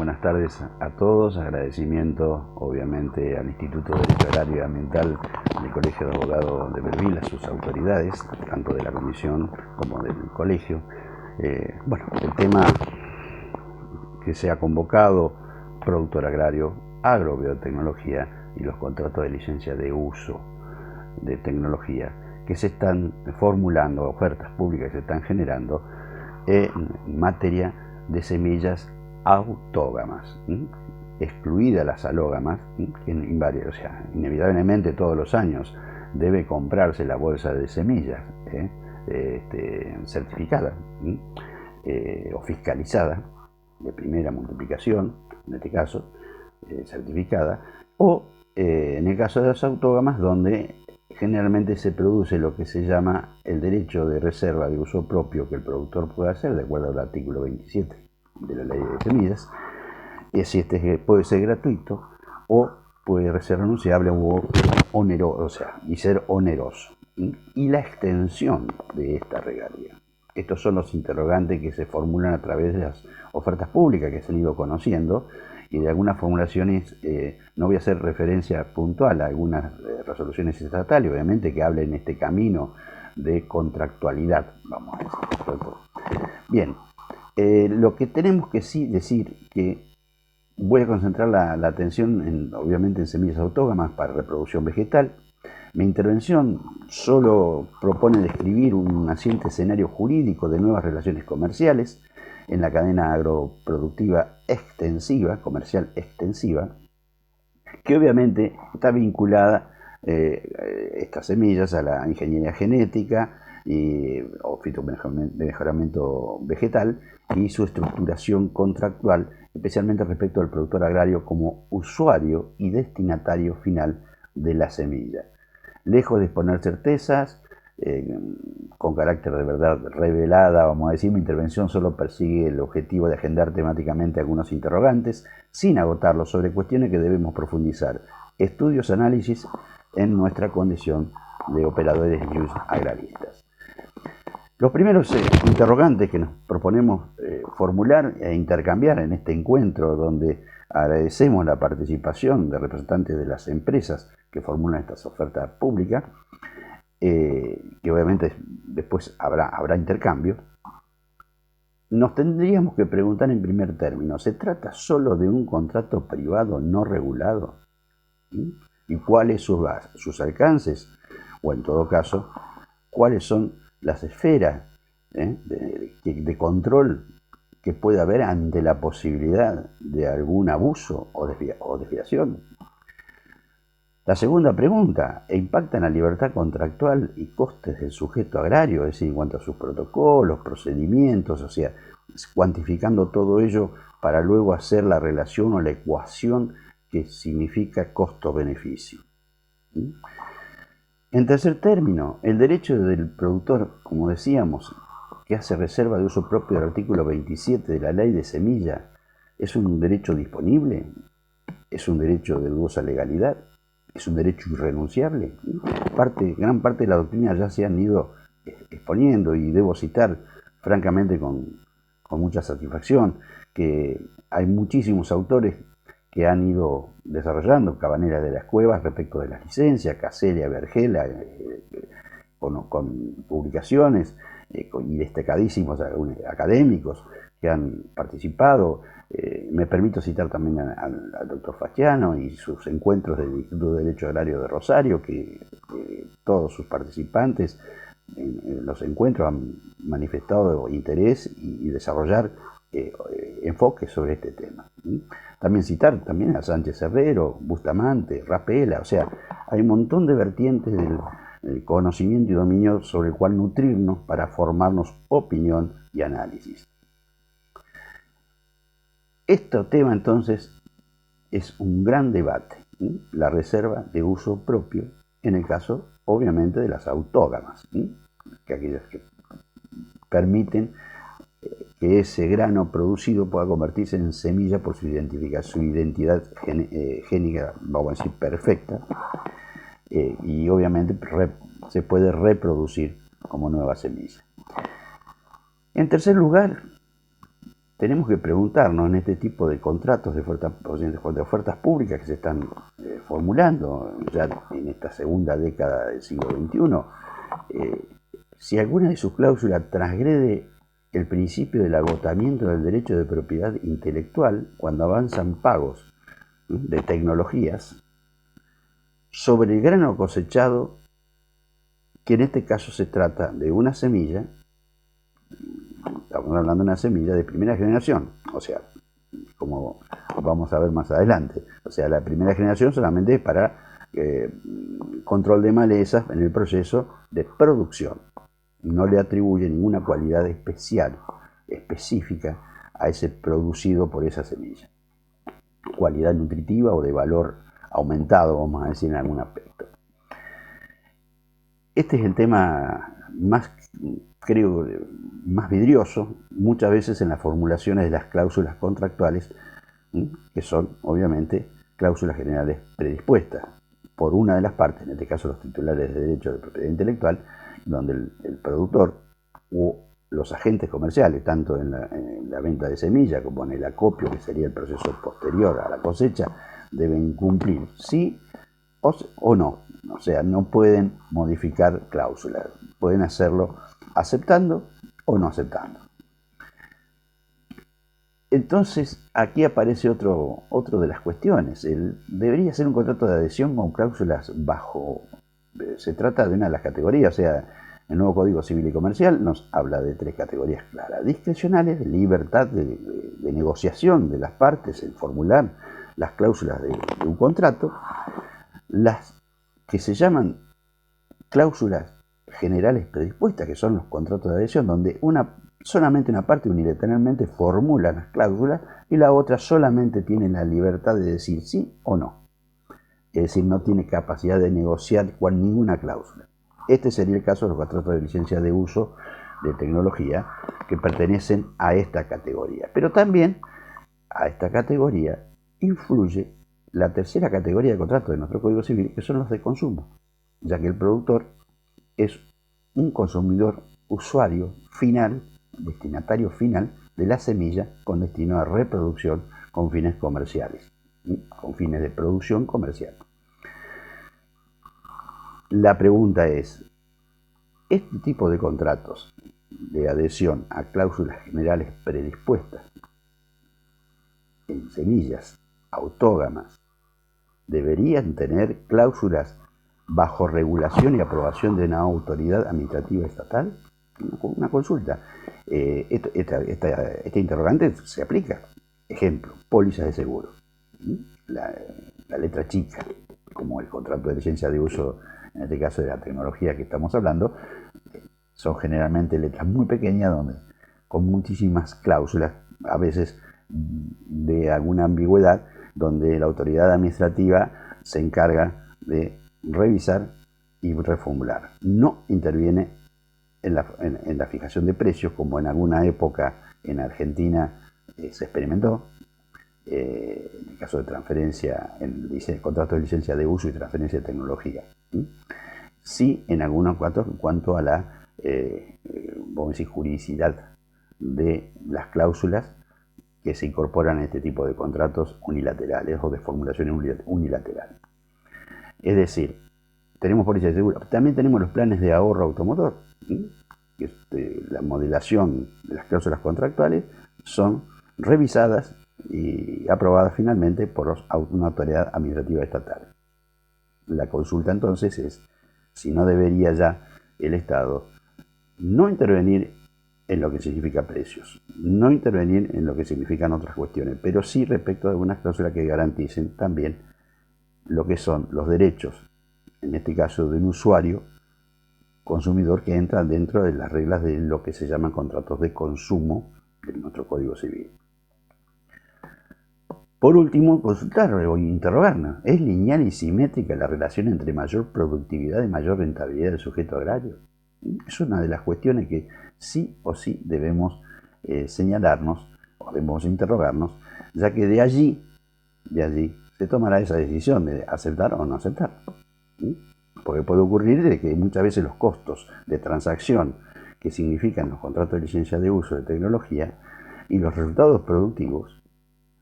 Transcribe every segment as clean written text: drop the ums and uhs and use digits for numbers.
buenas tardes a todos. Agradecimiento obviamente al Instituto de Derecho Agrario y Ambiental del Colegio de Abogados de Belville, a sus autoridades, tanto de la comisión como del colegio. El tema que se ha convocado, productor agrario, agrobiotecnología y los contratos de licencia de uso de tecnología que se están formulando, ofertas públicas que se están generando en materia de semillas autógamas, excluidas las alógamas, que inevitablemente todos los años debe comprarse la bolsa de semillas certificada o fiscalizada, de primera multiplicación, en este caso, certificada, o en el caso de las autógamas, donde generalmente se produce lo que se llama el derecho de reserva de uso propio que el productor puede hacer, de acuerdo al artículo 27 de la ley de semillas, y si puede ser gratuito o puede ser renunciable o oneroso, y ser oneroso. Y la extensión de esta regalía. Estos son los interrogantes que se formulan a través de las ofertas públicas que se han ido conociendo, y de algunas formulaciones no voy a hacer referencia puntual a algunas resoluciones estatales, obviamente, que hablen en este camino de contractualidad, vamos a decir. Bien, lo que tenemos que sí decir, que voy a concentrar la atención obviamente en semillas autógamas para reproducción vegetal. Mi intervención solo propone describir un naciente escenario jurídico de nuevas relaciones comerciales en la cadena agroproductiva extensiva, comercial extensiva, que obviamente está vinculada estas semillas a la ingeniería genética o fitomejoramiento vegetal y su estructuración contractual, especialmente respecto al productor agrario como usuario y destinatario final de la semilla. Lejos de exponer certezas, con carácter de verdad revelada, vamos a decir, mi intervención solo persigue el objetivo de agendar temáticamente algunos interrogantes, sin agotarlos, sobre cuestiones que debemos profundizar, estudios, análisis en nuestra condición de operadores y agraristas. Los primeros interrogantes que nos proponemos formular e intercambiar en este encuentro, donde agradecemos la participación de representantes de las empresas que formulan estas ofertas públicas, que obviamente después habrá intercambio, nos tendríamos que preguntar en primer término, ¿se trata solo de un contrato privado no regulado? ¿Y cuáles son sus alcances? O en todo caso, ¿cuáles son las esferas de control que puede haber ante la posibilidad de algún abuso o desviación? La segunda pregunta, ¿impacta en la libertad contractual y costes del sujeto agrario? Es decir, en cuanto a sus protocolos, procedimientos, o sea, cuantificando todo ello para luego hacer la relación o la ecuación que significa costo-beneficio. En tercer término, el derecho del productor, como decíamos, que hace reserva de uso propio del artículo 27 de la ley de semilla, ¿es un derecho disponible? ¿Es un derecho de dudosa legalidad? ¿Es un derecho irrenunciable? Gran parte de la doctrina ya se han ido exponiendo, y debo citar francamente con mucha satisfacción que hay muchísimos autores que han ido desarrollando, Cabanera de las Cuevas respecto de las licencias, Caselia, Vergela, con publicaciones y destacadísimos académicos que han participado. Me permito citar también al doctor Fasciano y sus encuentros del Instituto de Derecho Agrario de Rosario, que todos sus participantes en los encuentros han manifestado interés y desarrollar enfoques sobre este tema. También citar también a Sánchez Herrero, Bustamante, Rapela, o sea, hay un montón de vertientes del conocimiento y dominio sobre el cual nutrirnos para formarnos opinión y análisis. Este tema entonces es un gran debate, la reserva de uso propio, en el caso obviamente de las autógamas, que aquellas que permiten que ese grano producido pueda convertirse en semilla por su identidad génica, vamos a decir, perfecta, y obviamente se puede reproducir como nueva semilla. En tercer lugar, tenemos que preguntarnos en este tipo de contratos de ofertas públicas que se están formulando ya en esta segunda década del siglo XXI, si alguna de sus cláusulas transgrede el principio del agotamiento del derecho de propiedad intelectual cuando avanzan pagos de tecnologías sobre el grano cosechado, que en este caso se trata de una semilla. Estamos hablando de una semilla de primera generación, o sea, como vamos a ver más adelante. O sea, la primera generación solamente es para control de malezas en el proceso de producción. No le atribuye ninguna cualidad especial, específica a ese producido por esa semilla. Cualidad nutritiva o de valor aumentado, vamos a decir, en algún aspecto. Este es el tema más, creo, más vidrioso, muchas veces en las formulaciones de las cláusulas contractuales, que son, obviamente, cláusulas generales predispuestas por una de las partes, en este caso los titulares de derecho de propiedad intelectual, donde el productor o los agentes comerciales, tanto en la venta de semilla como en el acopio, que sería el proceso posterior a la cosecha, deben cumplir sí o no. O sea, no pueden modificar cláusulas, pueden hacerlo aceptando o no aceptando. Entonces, aquí aparece otro de las cuestiones. Debería ser un contrato de adhesión con cláusulas bajo. Se trata de una de las categorías, o sea, el nuevo Código Civil y Comercial nos habla de 3 categorías claras: discrecionales, de libertad de negociación de las partes en formular las cláusulas de un contrato, las que se llaman cláusulas generales predispuestas, que son los contratos de adhesión, donde solamente una parte unilateralmente formula las cláusulas y la otra solamente tiene la libertad de decir sí o no. Es decir, no tiene capacidad de negociar con ninguna cláusula. Este sería el caso de los contratos de licencia de uso de tecnología que pertenecen a esta categoría. Pero también a esta categoría influye la tercera categoría de contratos de nuestro Código Civil, que son los de consumo, ya que el productor es un consumidor usuario final, destinatario final de la semilla con destino a reproducción con fines comerciales, con fines de producción comercial. La pregunta es, ¿este tipo de contratos de adhesión a cláusulas generales predispuestas en semillas autógamas deberían tener cláusulas bajo regulación y aprobación de una autoridad administrativa estatal? Una consulta. Este interrogante se aplica. Ejemplo, pólizas de seguro. La letra chica, como el contrato de licencia de uso, en este caso de la tecnología que estamos hablando, son generalmente letras muy pequeñas, con muchísimas cláusulas, a veces de alguna ambigüedad, donde la autoridad administrativa se encarga de revisar y reformular. No interviene en la fijación de precios, como en alguna época en Argentina se experimentó, en el caso de transferencia, en el contrato de licencia de uso y transferencia de tecnología. Sí, en algunos casos, en cuanto a la vamos a decir, juridicidad de las cláusulas que se incorporan a este tipo de contratos unilaterales o de formulaciones unilaterales. Es decir, tenemos póliza de seguro, también tenemos los planes de ahorro automotor, que la modelación de las cláusulas contractuales son revisadas y aprobadas finalmente por una autoridad administrativa estatal. La consulta entonces es si no debería ya el Estado no intervenir en lo que significa precios, no intervenir en lo que significan otras cuestiones, pero sí respecto a algunas cláusulas que garanticen también lo que son los derechos, en este caso de un usuario consumidor que entra dentro de las reglas de lo que se llaman contratos de consumo de nuestro Código Civil. Por último, consultar o interrogarnos: ¿es lineal y simétrica la relación entre mayor productividad y mayor rentabilidad del sujeto agrario? Es una de las cuestiones que sí o sí debemos señalarnos o debemos interrogarnos, ya que de allí se tomará esa decisión de aceptar o no aceptar. Porque puede ocurrir de que muchas veces los costos de transacción que significan los contratos de licencia de uso de tecnología y los resultados productivos,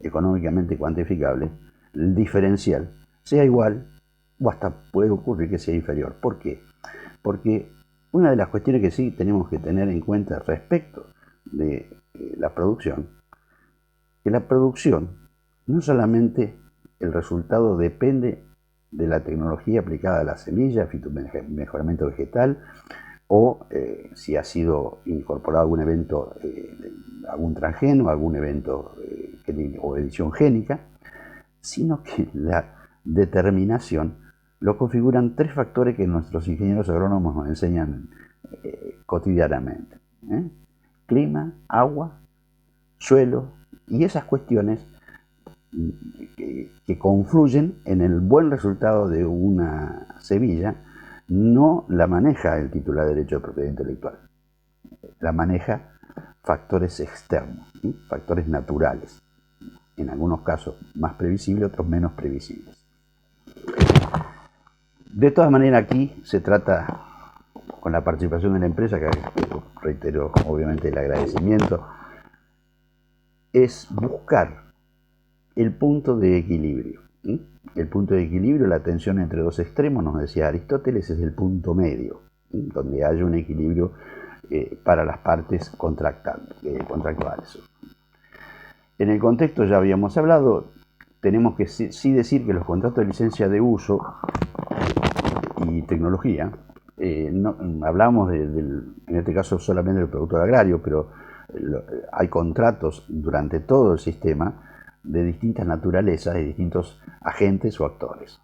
económicamente cuantificables, el diferencial, sea igual o hasta puede ocurrir que sea inferior. ¿Por qué? Porque una de las cuestiones que sí tenemos que tener en cuenta respecto de la producción, que la producción no solamente el resultado depende de la tecnología aplicada a la semilla, mejoramiento vegetal, o si ha sido incorporado algún evento, algún transgeno, algún evento o edición génica, sino que la determinación lo configuran tres factores que nuestros ingenieros agrónomos nos enseñan cotidianamente. Clima, agua, suelo, y esas cuestiones que confluyen en el buen resultado de una semilla, no la maneja el titular de derecho de propiedad intelectual, la maneja factores externos, factores naturales, en algunos casos más previsibles, otros menos previsibles. De todas maneras, aquí se trata, con la participación de la empresa, que reitero obviamente el agradecimiento, es buscar el punto de equilibrio. El punto de equilibrio, la tensión entre dos extremos, nos decía Aristóteles, es el punto medio, donde haya un equilibrio para las partes contractuales. En el contexto ya habíamos hablado, tenemos que sí decir que los contratos de licencia de uso y tecnología, hablamos en este caso solamente del productor agrario, pero hay contratos durante todo el sistema de distintas naturalezas, de distintos agentes o actores.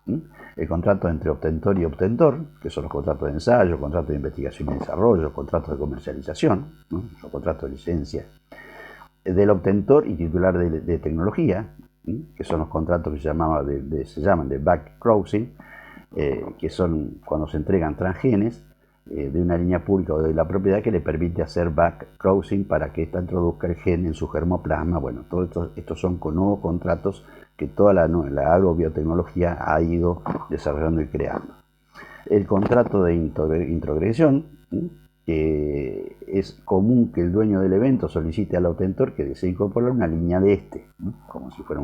El contrato entre obtentor y obtentor, que son los contratos de ensayo, contratos de investigación y desarrollo, contratos de comercialización, los contratos de licencia. Del obtentor y titular de tecnología, que son los contratos que se llaman de backcrossing, que son cuando se entregan transgenes de una línea pública o de la propiedad que le permite hacer backcrossing para que ésta introduzca el gen en su germoplasma. Bueno, todos estos son nuevos contratos que toda la agrobiotecnología ha ido desarrollando y creando. El contrato de introgresión, que es común que el dueño del evento solicite al obtentor que desee incorporar una línea de como si fuera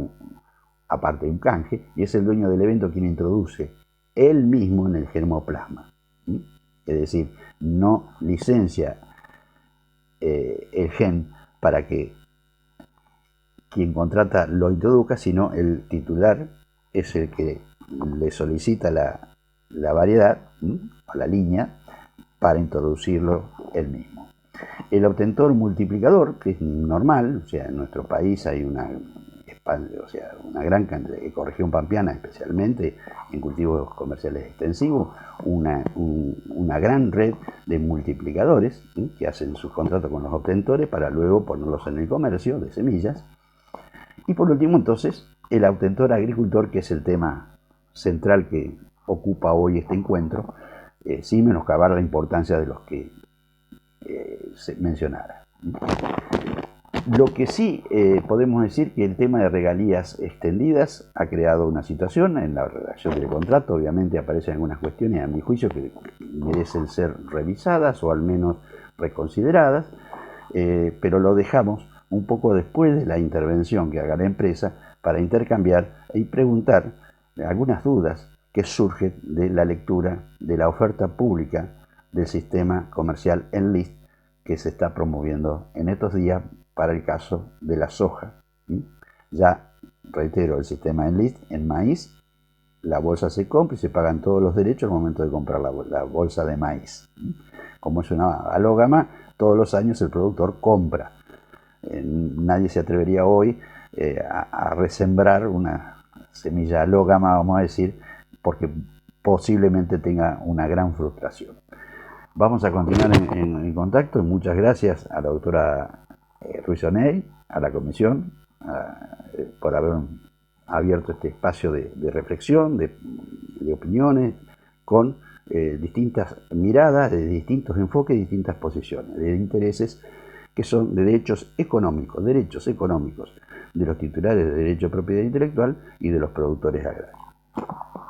aparte de un canje, y es el dueño del evento quien introduce él mismo en el germoplasma. Es decir, no licencia el gen para que quien contrata lo introduzca, sino el titular es el que le solicita la variedad o la línea para introducirlo él mismo. El obtentor multiplicador, que es normal, o sea, en nuestro país hay una gran cantidad, ecorregión pampeana especialmente, en cultivos comerciales extensivos, una gran red de multiplicadores que hacen sus contratos con los obtentores para luego ponerlos en el comercio de semillas. Y por último, entonces, el obtentor agricultor, que es el tema central que ocupa hoy este encuentro, sin menoscabar la importancia de los que se mencionara. Lo que sí podemos decir que el tema de regalías extendidas ha creado una situación en la redacción del contrato. Obviamente aparecen algunas cuestiones, a mi juicio, que merecen ser revisadas o al menos reconsideradas, pero lo dejamos un poco después de la intervención que haga la empresa para intercambiar y preguntar algunas dudas que surgen de la lectura de la oferta pública del sistema comercial Enlist que se está promoviendo en estos días para el caso de la soja. Ya, reitero, el sistema Enlist en maíz, la bolsa se compra y se pagan todos los derechos al momento de comprar la bolsa de maíz. Como es una alógama, todos los años el productor compra. Nadie se atrevería hoy a resembrar una semilla alógama, vamos a decir, porque posiblemente tenga una gran frustración. Vamos a continuar en contacto y muchas gracias a la doctora Ruiz-Oney, a la comisión, por haber abierto este espacio de reflexión, de opiniones, con distintas miradas, de distintos enfoques, distintas posiciones, de intereses que son de derechos económicos de los titulares de derecho de propiedad intelectual y de los productores agrarios.